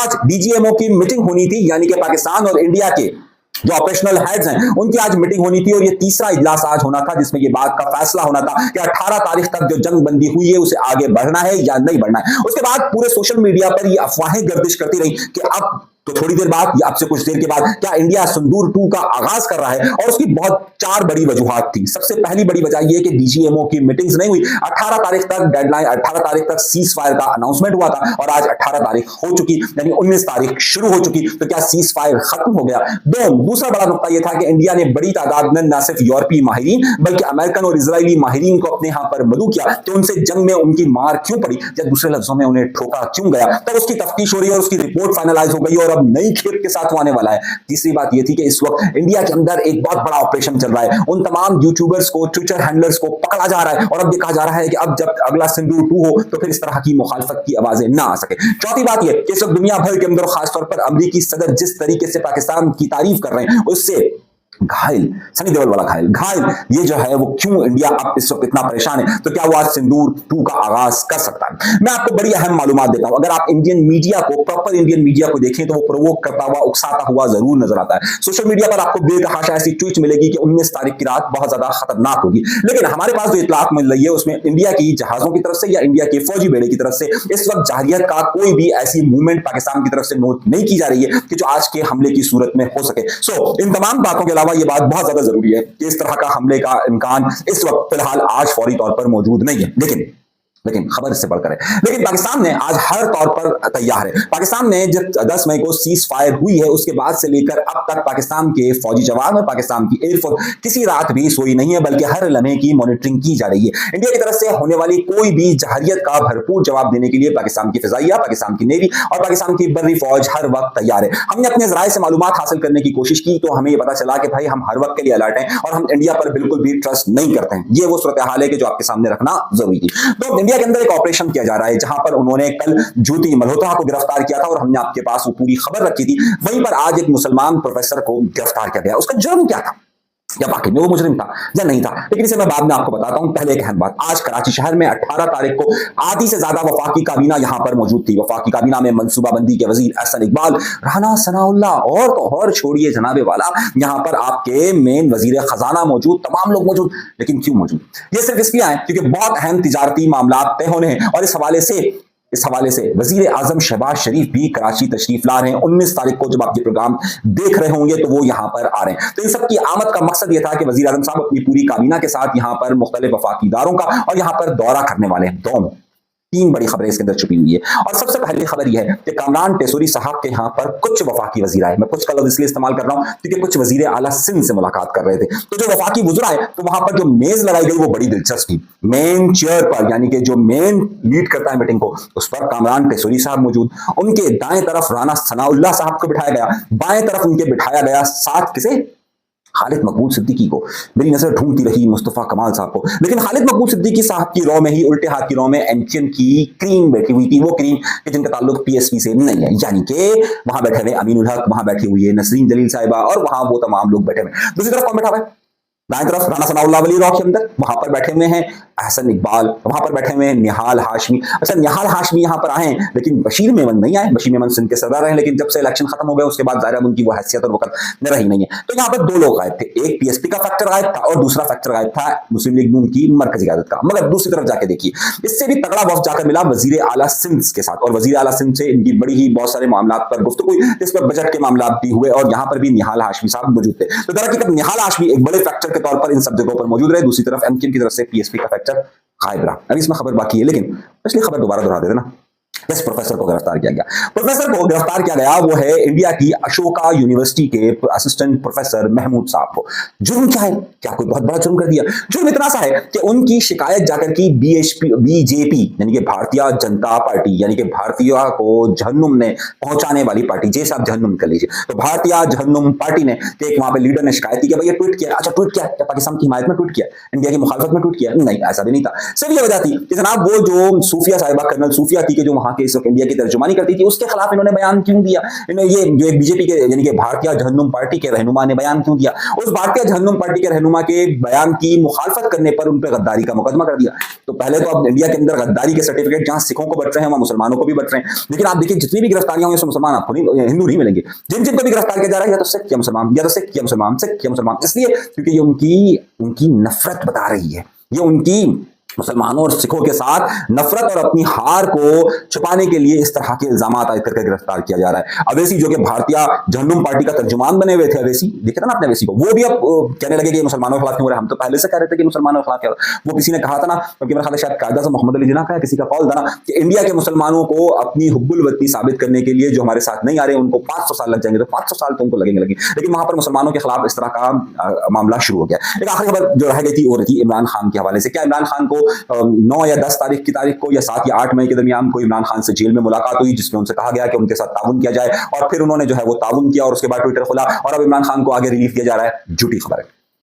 आज डीजीएमओ की मीटिंग होनी थी, यानी कि पाकिस्तान और इंडिया के जो ऑपरेशनल हेड्स हैं उनकी आज मीटिंग होनी थी और ये तीसरा इजलास आज होना था जिसमें ये बात का फैसला होना था कि 18 तारीख तक जो जंग बंदी हुई है उसे आगे बढ़ना है या नहीं बढ़ना है। उसके बाद पूरे सोशल मीडिया पर ये अफवाहें गर्दिश करती रही कि अब तो थोड़ी देर बाद या अब से कुछ देर के बाद क्या इंडिया सिंदूर 2 का आगाज कर रहा है, और उसकी बहुत 4 बड़ी वजूहात थी। सबसे पहली बड़ी वजह यह कि डीजीएमओ की मीटिंग्स नहीं हुई, 18 तारीख तक डेडलाइन, 18 तारीख तक सीज फायर का अनाउंसमेंट हुआ था और आज 18 तारीख हो चुकी, यानी 19 तारीख शुरू हो चुकी, तो क्या सीज फायर खत्म हो गया? दूसरा बड़ा नुकता यह था कि इंडिया ने बड़ी तादाद में न सिर्फ यूरोपीय माहिरीन बल्कि अमेरिकन और इजरायली माहिरीन को अपने यहां पर मदऊ किया कि उनसे जंग में उनकी मार क्यों पड़ी, या दूसरे लफ्जों में उन्हें ठोका क्यों गया। तब उसकी तफ्तीश हो रही है और उसकी रिपोर्ट फाइनलाइज हो गई और अब नई खेप के साथ आने वाला है। तीसरी बात यह थी कि इस वक्त इंडिया के अंदर एक बहुत बड़ा ऑपरेशन चल रहा है, उन तमाम यूट्यूबर्स को, ट्विटर हैंडलर्स को पकड़ा जा रहा है और अब ये कहा जा रहा है कि अब जब अगला सिंदूर 2 हो तो फिर इस तरह की मुखालफत की आवाजें ना आ सके। चौथी बात यह कि इस वक्त दुनिया भर के अंदर खासतौर पर अमेरिकी सदर जिस तरीके से पाकिस्तान की तारीफ कर रहे हैं उससे घायल, सनी देओल वाला घायल ये जो है वो क्यों इंडिया अब इस वक्त इतना परेशान है, तो क्या वो आज सिंदूर 2 का आगाज कर सकता है? मैं आपको बड़ी अहम मालूमात देता हूं। अगर आप इंडियन मीडिया को, प्रॉपर इंडियन मीडिया को देखें तो वो प्रोवोक करता हुआ, उकसाता हुआ जरूर नजर आता है। सोशल मीडिया पर आपको बेतहाशा ऐसी ट्वीट मिलेगी कि 19 तारीख की रात बहुत ज्यादा खतरनाक होगी, लेकिन हमारे पास जो इतलात मिल रही है उसमें इंडिया की जहाजों की तरफ से या इंडिया के फौजी बेड़े की तरफ से इस वक्त जाहिरियत का कोई भी ऐसी मूवमेंट पाकिस्तान की तरफ से नोट नहीं की जा रही है कि जो आज के हमले की सूरत में हो सके। इन तमाम बातों के अलावा यह बात बहुत ज्यादा जरूरी है कि इस तरह का हमले का इम्कान इस वक्त फिलहाल आज फौरी तौर पर मौजूद नहीं है, लेकिन खबर इससे बढ़कर है। लेकिन पाकिस्तान ने आज हर तौर पर तैयार है। पाकिस्तान ने जब 10 मई को सीज फायर हुई है उसके बाद से लेकर अब तक पाकिस्तान के फौजी जवान और पाकिस्तान की एयरफोर्स किसी रात भी सोई नहीं है, बल्कि हर लम्हे की मॉनिटरिंग की जा रही है। इंडिया की तरफ से होने वाली कोई भी जहरियत का भरपूर जवाब देने के लिए पाकिस्तान की फिजाइया, पाकिस्तान की नेवी और पाकिस्तान की बर्री फौज हर वक्त तैयार है। हमने अपने जराये से मालूमात हासिल करने की कोशिश की तो हमें यह पता चला कि भाई हम हर वक्त के लिए अलर्ट हैं और हम इंडिया पर बिल्कुल भी ट्रस्ट नहीं करते हैं। ये वो सूरत हाल है कि जो आपके सामने रखना जरूरी थी। तो इंडिया के अंदर एक ऑपरेशन किया जा रहा है जहां पर उन्होंने कल ज्योति मल्होत्रा को गिरफ्तार किया था और हमने आपके पास वो पूरी खबर रखी थी। वहीं पर आज एक मुसलमान प्रोफेसर को गिरफ्तार किया गया। उसका जुर्म क्या था, या वाकई में वो मुजरिम था या नहीं था, लेकिन इसे मैं बाद में आपको बताता हूं। पहले एक अहम बात, आज कराची शहर में 18 तारीख को आधी से ज्यादा वफाकी काबीना यहां पर मौजूद थी। वफाकी काबीना में मनसूबाबंदी के वजीर अहसन इकबाल, राना सनाउल्लाह और तो और छोड़िए जनाबे वाला, यहां पर आपके मेन वजीर खजाना मौजूद, तमाम लोग मौजूद। लेकिन क्यों मौजूद? ये सिर्फ इसलिए आए क्योंकि बहुत अहम तिजारती मामला तय होने हैं और इस हवाले से वजीर आजम शहबाज शरीफ भी कराची तशरीफ ला रहे हैं। 19 तारीख को जब आप ये प्रोग्राम देख रहे होंगे तो वो यहां पर आ रहे हैं। तो इन सब की आमद का मकसद यह था कि वजीर आजम साहब अपनी पूरी काबीना के साथ यहां पर मुख्तलिफ वफाकी इदारों का और यहां पर दौरा करने वाले हैं। दोनों 3 बड़ी खबरें इसके अंदर छुपी हुई है। और सबसे पहली खबर यह है कि कामरान टेसूरी साहब के यहाँ पर कुछ वफाकी वजीर आए। मैं कुछ का लफ्ज इसलिए इस्तेमाल कर रहा हूं क्योंकि कुछ वजीर आला सिंध से मुलाकात कर रहे थे। तो जो वफाकी वज़ीर आए तो वहां पर जो मेज लगाई गई वो बड़ी दिलचस्प थी। मेन चेयर पर, यानी कि जो मेन लीड करता है मीटिंग को, उस पर कामरान टेसूरी साहब मौजूद। उनके दाएं तरफ राना सनाउल्लाह साहब को बिठाया गया, बाएं तरफ उनके बिठाया गया साथ किसे, खालिद मकबूल सिद्दीकी को। मेरी नजर ढूंढती रही मुस्तफा कमाल साहब को, लेकिन खालिद मकबूल सिद्दीकी साहब की रॉ में ही, उल्टे हाथ की रॉ में एमकेएम की क्रीम बैठी हुई थी। वो क्रीम कि जिनका ताल्लुक पीएसपी से नहीं है, यानी कि वहां बैठे हुए अमीनुल हक, वहां बैठी हुई है नसरीन जलील साहिबा और वहां वो तमाम लोग बैठे हुए। दूसरी तरफ कौन बैठा हुआ है? दाएं तरफ राना सनाउल्लाह वली रॉ के अंदर, वहां पर बैठे हुए हैं अहसन इकबाल, वहां पर बैठे हुए हैं निहाल हाशमी। अच्छा, निहाल हाशमी यहां पर आए लेकिन बशीर मेमन नहीं आए। बशीर मेमन सिंध के सरदार रहे, लेकिन जब से इलेक्शन खत्म हो गए उसके बाद जाहिर उनकी वो हैसियत और वक्त में रही नहीं है। तो यहाँ पर 2 लोग गायब थे, एक पीएसपी का फैक्टर गायब था और दूसरा फैक्टर गायब था मुस्लिम लीग नून की मरकजी क़यादत का। मगर दूसरी तरफ जाके देखिए, इससे भी तगड़ा वफ्द जाकर मिला वजीर आला सिंध के साथ, और वजीर आला सिंध से इनकी बड़ी ही बहुत सारे मामला पर गुफ्तगू हुई, जिस पर बजट के मामला भी हुए और यहाँ पर भी निहाल हाशमी साहब मौजूद थे। तो दरअसल निहाल हाशमी एक बड़े फैक्टर के तौर पर इन सब जगहों पर मौजूद रहे। दूसरी तरफ एमकेएम की तरफ से पीएसपी का फैक्टर गायब रहा। अभी इसमें खबर बाकी है, लेकिन पिछली खबर दोबारा दोहरा देते ना। इस प्रोफेसर को गिरफ्तार किया गया। प्रोफेसर को गिरफ्तार किया गया वो है इंडिया की अशोका यूनिवर्सिटी के असिस्टेंट प्रोफेसर महमूद साहब को। जुर्म क्या है? क्या कोई बहुत बड़ा जुर्म कर दिया? जुर्म इतना सा है कि उनकी शिकायत जाकर की बीजेपी यानी कि भारतीय जनता पार्टी, यानी कि भारतीय को जहन्नुम ने पहुंचाने वाली पार्टी, जैसे आप जहन्नुम कर लीजिए, तो भारतीय जहन्नुम पार्टी ने एक वहां पे लीडर ने शिकायत की कि भाई ये ट्वीट किया। अच्छा, ट्वीट किया क्या पाकिस्तान की हिमायत में ट्वीट किया, इंडिया की मुखालफत में ट्वीट किया? नहीं, ऐसा भी नहीं था। सिर्फ ये वजह थी कि जनाब वो जो सूफिया साहिबा, कर्नल सूफिया थी कि जो वहां रहनुमा के, इस वक्त इंडिया की तर्जुमानी करती थी, उसके खिलाफ इन्होंने बयान क्यों दिया? इन्होंने ये जो एक बीजेपी के यानी कि भारतीय जहन्नुम पार्टी के रहनुमा ने बयान क्यों दिया? उस भारतीय जहन्नुम पार्टी के रहनुमा के बयान की मुखालफत करने पर उन पर गद्दारी का मुकदमा कर दिया। तो पहले तो अब इंडिया के अंदर गद्दारी के सर्टिफिकेट जहां सिखों को बट रहे हैं वहां मुसलमानों को भी बट रहे हैं। लेकिन आप देखिए जितनी भी गिरफ्तारियां हुई मुसलमान आपको नहीं, हिंदू नहीं मिलेंगे। जिन जिनको भी गिरफ्तार किया जा रहा है या तो सिख या मुसलमान, या तो सिख या मुसलमान, सिख या मुसलमान, इसलिए क्योंकि ये उनकी नफरत बता रही है, ये उनकी मुसलमानों और सिखों के साथ नफरत और अपनी हार को छुपाने के लिए इस तरह के इल्जाम आयद करके गिरफ्तार किया जा रहा है। अवैसी जो कि भारतीय जहन्नुम पार्टी का तर्जुमान बने हुए थे, अवैसी देखे था ना आपने अवैसी को, वो भी अब कहने लगे कि मुसलमानों के खिलाफ क्यों हो रहा है। हम तो पहले से कह रहे थे कि मुसलमानों के खिलाफ क्या, वो किसी ने कहा था ना, क्योंकि मेरा ख्याल है शायद कायदा से मोहम्मद अली जिन्ना का किसी का कॉल था ना कि इंडिया के मुसलमानों को अपनी हुब्बुल वतनी साबित करने के लिए जो हमारे साथ नहीं आ रहे उनको 500 साल लग जाएंगे, तो 500 साल तो उनको लगेंगे। लेकिन वहां पर मुसलमानों के खिलाफ इस तरह का मामला शुरू हो गया। एक आखिरी खबर जो रह गई थी वो रही इमरान खान के हवाले से। क्या इमरान खान को 9 या 10 तारीख को या 7 या 8 मई के दरमियान कोई इमरान खान से जेल में मुलाकात हुई जिसमें उनसे कहा गया कि उनके साथ ताउन किया जाए, और फिर उन्होंने जो है वो ताउन किया और उसके बाद ट्विटर खोला और अब इमरान खान को आगे रिलीफ दिया जा रहा है। झूठी खबर है।